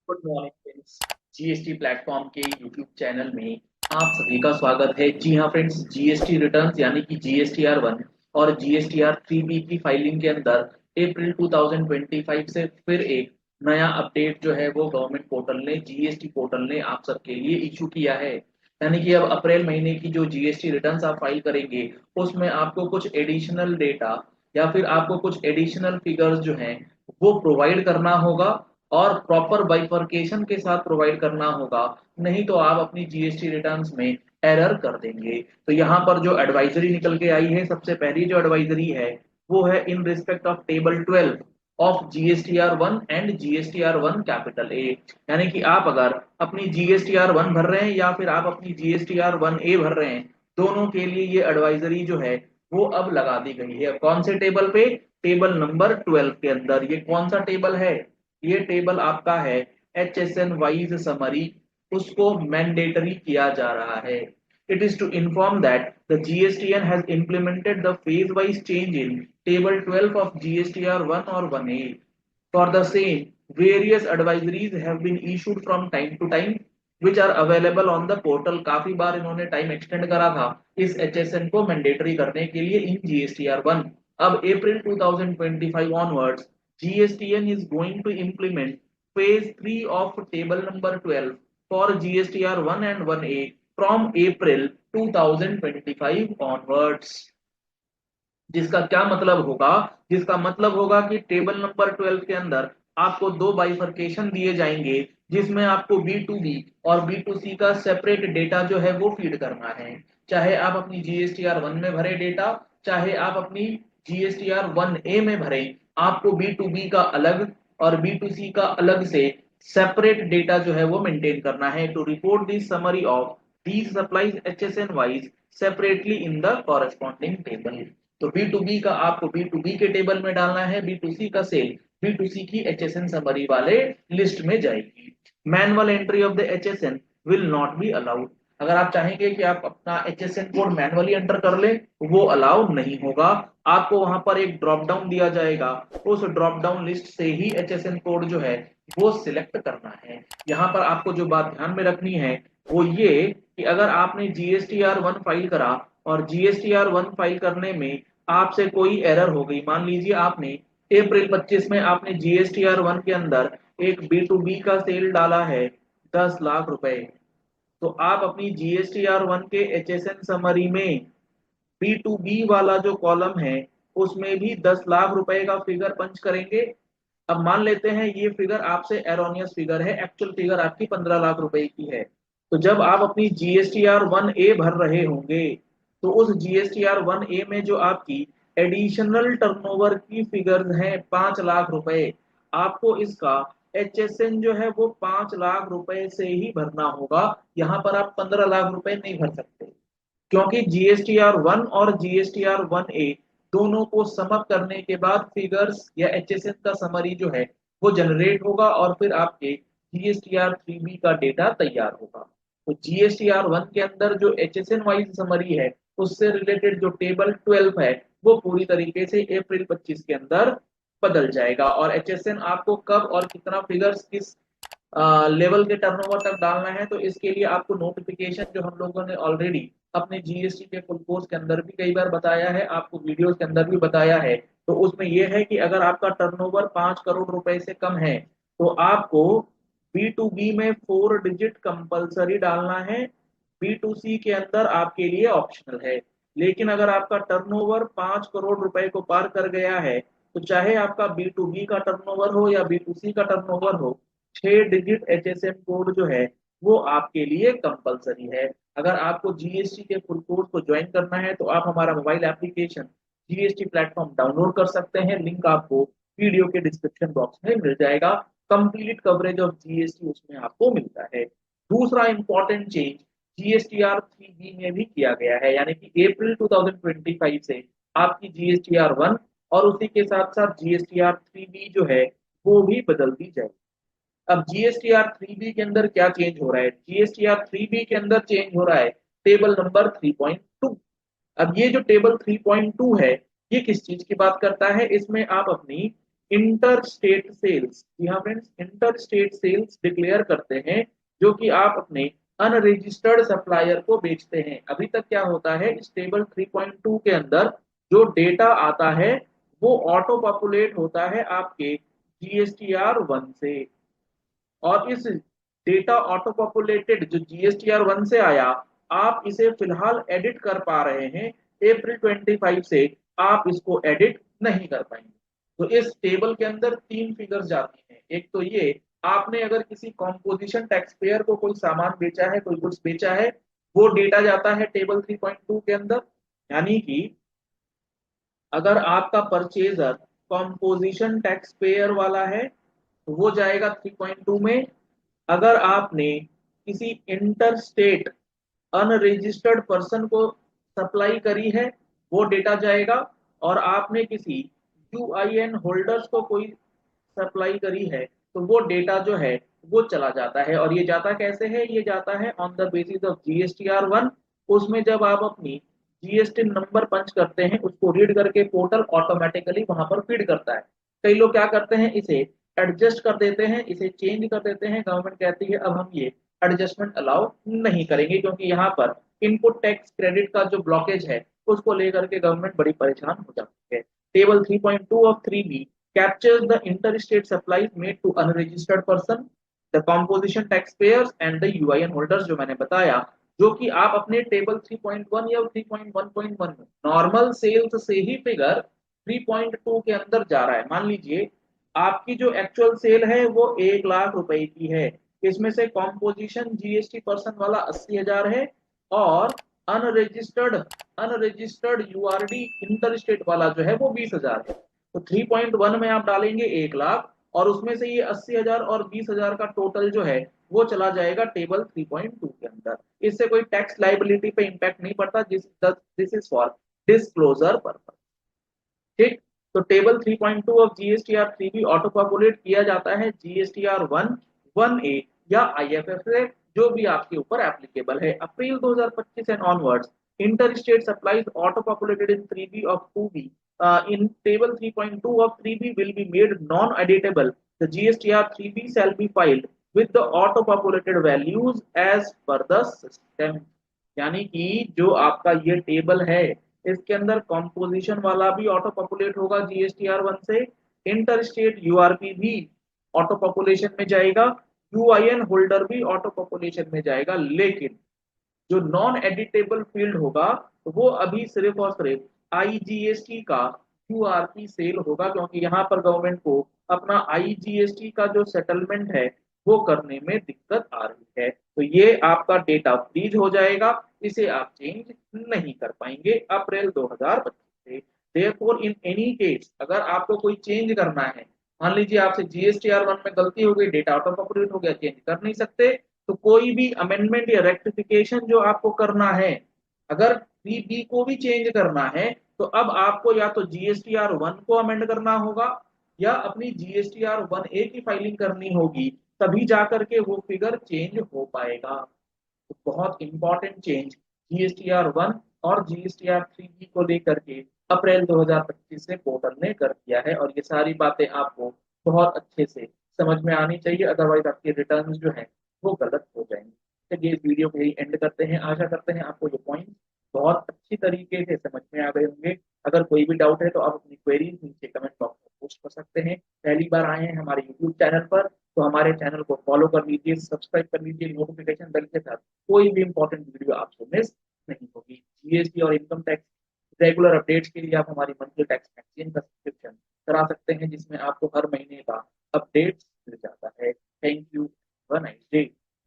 Good morning friends. GST platform के YouTube channel में आप सभी का स्वागत है। जी हाँ फ्रेंड्स, जीएसटी रिटर्न्स यानी कि जीएसटीआर 1 और जीएसटीआर 3B की फाइलिंग के अंदर अप्रैल 2025 से फिर एक नया अपडेट जो है वो गवर्नमेंट पोर्टल ने जीएसटी पोर्टल ने आप सबके लिए इशू किया है। यानी कि अब अप्रैल महीने की जो जीएसटी रिटर्न्स आप फाइल करेंगे उसमें आपको कुछ एडिशनल डेटा या फिर आपको कुछ एडिशनल फिगर्स जो हैं वो प्रोवाइड करना होगा और प्रॉपर बाइफर्केशन के साथ प्रोवाइड करना होगा। नहीं तो आप अपनी जीएसटी रिटर्न्स में एरर कर देंगे। तो यहाँ पर जो एडवाइजरी निकल के आई है, सबसे पहली जो एडवाइजरी है वो है in respect of table 12 of GSTR 1 and GSTR 1 capital A. यानी कि आप अगर अपनी जीएसटीआर 1 भर रहे हैं या फिर आप अपनी जीएसटीआर 1 ए भर रहे हैं, दोनों के लिए ये एडवाइजरी जो है वो अब लगा दी गई है। कौन से टेबल पे? टेबल नंबर 12 के अंदर। ये कौन सा टेबल है? ये टेबल आपका है HSN वाइज समरी, उसको मैंडेटरी किया जा रहा है। It is to inform that the GSTN has implemented the phase wise change in table 12 of GSTR 1 और 1A। For the same various advisories have been issued from time to time which are available on the portal. काफी बार इन्होंने time extend करा था इस HSN को mandatory करने के लिए इन जीएसटीआर 1। अब अप्रैल 2025 onwards GSTN is going to implement phase 3 of table number 12 for GSTR 1 and 1A from April 2025 onwards। जिसका क्या मतलब होगा? जिसका मतलब होगा कि टेबल नंबर 12 के अंदर आपको दो बाइफर्केशन दिए जाएंगे, जिसमें आपको B2B और B2C का सेपरेट डेटा जो है वो फीड करना है। चाहे आप अपनी GSTR 1 में भरे डेटा, चाहे आप अपनी GSTR 1A में भरे, आपको B2B का अलग और B2C का अलग से सेपरेट डेटा जो है वो मेंटेन करना है। To report this summary of these supplies HSN wise separately in the corresponding table। तो B2B का आपको B2B के टेबल में डालना है, B2C का सेल B2C की HSN समरी वाले लिस्ट में जाएगी। Manual entry of the HSN will not be allowed. अगर आप चाहेंगे कि आप अपना HSN कोड मैनुअली एंटर कर ले, वो अलाउ नहीं होगा। आपको वहां पर एक ड्रॉप डाउन दिया जाएगा, उस ड्रॉप डाउन लिस्ट से ही HSN कोड जो है वो सिलेक्ट करना है। यहाँ पर आपको जो बात ध्यान में रखनी है वो ये कि अगर आपने GSTR 1 फाइल करा और GSTR 1 फाइल करने में आपसे कोई एरर हो गई, मान लीजिए आपने अप्रैल 25 में आपने GSTR 1 के अंदर एक B2B का सेल डाला है 10 लाख रुपए, तो आप अपनी GSTR 1 के HSN समरी में B2B वाला जो कॉलम है उसमें भी 10 लाख रुपए का फिगर पंच करेंगे। अब मान लेते हैं ये फिगर आपसे एरोनियस फिगर है, एक्चुअल फिगर आपकी 15 लाख रुपए की है। तो जब आप अपनी GSTR 1A भर रहे होंगे तो उस GSTR 1A में जो आपकी एडिशनल टर्नओवर की फिगर्स हैं 5 लाख रुपए, आपको इसका HSN जो है वो 5 लाख रुपए से ही भरना होगा। यहाँ पर आप 15 लाख रुपए नहीं भर सकते, क्योंकि GSTR 1 और GSTR 1A दोनों को समअप करने के बाद फिगर्स या HSN का समरी जो है वो जनरेट होगा और फिर आपके GSTR 3B का डेटा तैयार होगा। तो GSTR 1 के अंदर जो HSN वाइज समरी है उससे रिलेटेड जो टेबल 12 है वो पूरी तरीके से अप्रैल 25 के अंदर बदल जाएगा। और HSN आपको कब और कितना फिगर्स किस लेवल के टर्नओवर तक डालना है, तो इसके लिए आपको नोटिफिकेशन जो हम लोगों ने ऑलरेडी अपने जीएसटी के फुल कोर्स के अंदर भी कई बार बताया है, आपको वीडियोस के अंदर भी बताया है। तो उसमें यह है कि अगर आपका टर्नओवर 5 करोड़ रुपए से कम है तो आपको B2B में 4 डिजिट कंपलसरी डालना है, B2C के अंदर आपके लिए ऑप्शनल है। लेकिन अगर आपका टर्नओवर 5 करोड़ रुपए को पार कर गया है तो चाहे आपका B2B का टर्नओवर हो या B2C का टर्नओवर हो, 6 डिजिट HSN कोड जो है वो आपके लिए कंपलसरी है। अगर आपको जीएसटी के फुल कोर्स को ज्वाइन करना है तो आप हमारा mobile application GST platform download कर सकते हैं। लिंक आपको वीडियो के डिस्क्रिप्शन बॉक्स में मिल जाएगा। कंप्लीट कवरेज ऑफ जीएसटी उसमें आपको मिलता है। दूसरा इंपॉर्टेंट चेंज GSTR 3B में भी किया गया है, यानी कि अप्रैल 2025 से आपकी GSTR 1 और उसी के साथ साथ GSTR 3B जो है वो भी बदल दी जाएगी। अब GSTR 3B के अंदर क्या चेंज हो रहा है? GSTR 3B के अंदर चेंज हो रहा है टेबल नंबर 3.2। अब ये जो टेबल 3.2 है ये किस चीज की बात करता है? इसमें आप अपनी इंटर स्टेट सेल्स। जी हाँ friends, inter state sales declare करते हैं जो कि आप अपने अनरजिस्टर्ड सप्लायर को बेचते हैं। अभी तक क्या होता है, इस टेबल 3.2 के अंदर जो डेटा आता है वो ऑटो पॉपुलेट होता है आपके जीएसटीआर 1 से। और इस डेटा ऑटो पॉपुलेटेड जो जीएसटीआर 1 से आया, आप इसे फिलहाल एडिट कर पा रहे हैं। अप्रैल 25 से आप इसको एडिट नहीं कर पाएंगे। तो इस टेबल के अंदर तीन फिगर्स जाती हैं। एक तो ये, आपने अगर किसी कॉम्पोजिशन टैक्स पेयर को कोई सामान बेचा है, कोई गुड्स बेचा है, वो डेटा जाता है टेबल 3.2 के अंदर। यानी कि अगर आपका परचेजर कॉम्पोजिशन टैक्स पेयर वाला है तो वो जाएगा 3.2 में। अगर आपने किसी इंटर स्टेट अनरजिस्टर्ड पर्सन को सप्लाई करी है वो डेटा जाएगा। और आपने किसी यूआईएन होल्डर्स को कोई सप्लाई करी है तो वो डेटा जो है वो चला जाता है। और ये जाता कैसे है, ये जाता है on the basis of GSTR 1। उसमें जब आप अपनी जीएसटी नंबर पंच करते हैं उसको रीड करके पोर्टल ऑटोमेटिकली वहां पर फीड करता है। कई लोग क्या करते हैं, इसे एडजस्ट कर देते हैं, इसे चेंज कर देते हैं। गवर्नमेंट कहती है अब हम ये एडजस्टमेंट अलाउ नहीं करेंगे क्योंकि यहाँ पर इनपुट टैक्स क्रेडिट का जो ब्लॉकेज है उसको लेकर के गवर्नमेंट बड़ी परेशान हो जाती है। Table 3.2 of 3B captures the interstate supplies made to unregistered person, the composition taxpayers and the UIN holders जो मैंने बताया, जो कि आप अपने टेबल 3.1 या 3.1.1 में नॉर्मल सेल्स से ही फिगर 3.2 के अंदर जा रहा है। मान लीजिए आपकी जो एक्चुअल सेल है वो 1 लाख रुपए की है, इसमें से कॉम्पोजिशन जीएसटी पर्सन वाला 80,000 है और अनरजिस्टर्ड अनरजिस्टर्ड यूआरडी इंटर स्टेट वाला जो है वो 20,000 है। तो 3.1 में आप डालेंगे 1 लाख और उसमें से ये 80,000 और 20,000 का टोटल जो है वो चला जाएगा टेबल 3.2 के अंदर। इससे कोई टैक्स लाइबिलिटी पे इंपैक्ट नहीं पड़ता। This is for disclosure purpose. ठीक। तो table 3.2 of GSTR 3B auto populate किया जाता है जीएसटीआर 1, 1A या आईएफएफ से, जो भी आपके ऊपर एप्लीकेबल है। अप्रैल 2025 and onwards inter state supplies auto populated in 3B of 2B in table 3.2 of 3B will be made non-editable. The GSTR 3B shall be filed with the auto populated values as per the system। यानी कि जो आपका ये table है इसके अंदर composition वाला भी ऑटो पॉपुलेट होगा जीएसटीआर 1 से, इंटर स्टेट यूआरपी भी ऑटो पॉपुलेशन में जाएगा, यूआईएन होल्डर भी ऑटो पॉपुलेशन में जाएगा। लेकिन जो नॉन एडिटेबल फील्ड होगा वो अभी सिर्फ और सिर्फ आईजीएसटी का क्यूआरपी सेल होगा, क्योंकि यहाँ पर गवर्नमेंट को अपना आईजीएसटी का जो सेटलमेंट है वो करने में दिक्कत आ रही है। तो ये आपका डेटा फ्रीज हो जाएगा, इसे आप चेंज नहीं कर पाएंगे अप्रैल 2025 से। देयरफॉर इन एनी केस अगर आपको कोई चेंज करना है, मान लीजिए आपसे जीएसटीआर 1 में गलती हो गई, डेटा ऑटो पॉपुलेट हो गया, चेंज कर नहीं सकते, तो कोई भी अमेंडमेंट या रेक्टिफिकेशन जो आपको करना है, अगर 3B को भी चेंज करना है तो अब आपको या तो जीएसटीआर 1 को अमेंड करना होगा या अपनी जीएसटीआर 1A की फाइलिंग करनी होगी, तभी जाकर के वो फिगर चेंज हो पाएगा। तो बहुत इंपॉर्टेंट चेंज जीएसटीआर 1 और जीएसटीआर 3B को लेकर के अप्रैल 2025 से पोर्टल ने कर दिया है। और ये सारी बातें आपको बहुत अच्छे से समझ में आनी चाहिए, अदरवाइज आपके रिटर्न जो है वो गलत हो जाएंगे। चलिए इस वीडियो को यही एंड करते हैं। आशा करते हैं आपको ये पॉइंट बहुत अच्छी तरीके से समझ में आ गए होंगे। अगर कोई भी डाउट है तो आप अपनी क्वेरीज नीचे कमेंट बॉक्स में पोस्ट कर सकते हैं। पहली बार आए हैं हमारे यूट्यूब चैनल पर तो हमारे चैनल को फॉलो कर लीजिए, सब्सक्राइब कर लीजिए नोटिफिकेशन बेल के साथ, कोई भी इंपॉर्टेंट वीडियो आपको मिस नहीं होगी। जीएसटी और इनकम टैक्स रेगुलर अपडेट्स के लिए आप हमारी मंथली टैक्स मैगजीन का सब्सक्रिप्शन करा सकते हैं, जिसमें आपको हर महीने का अपडेट्स मिल जाता है। Thank you, have a nice day.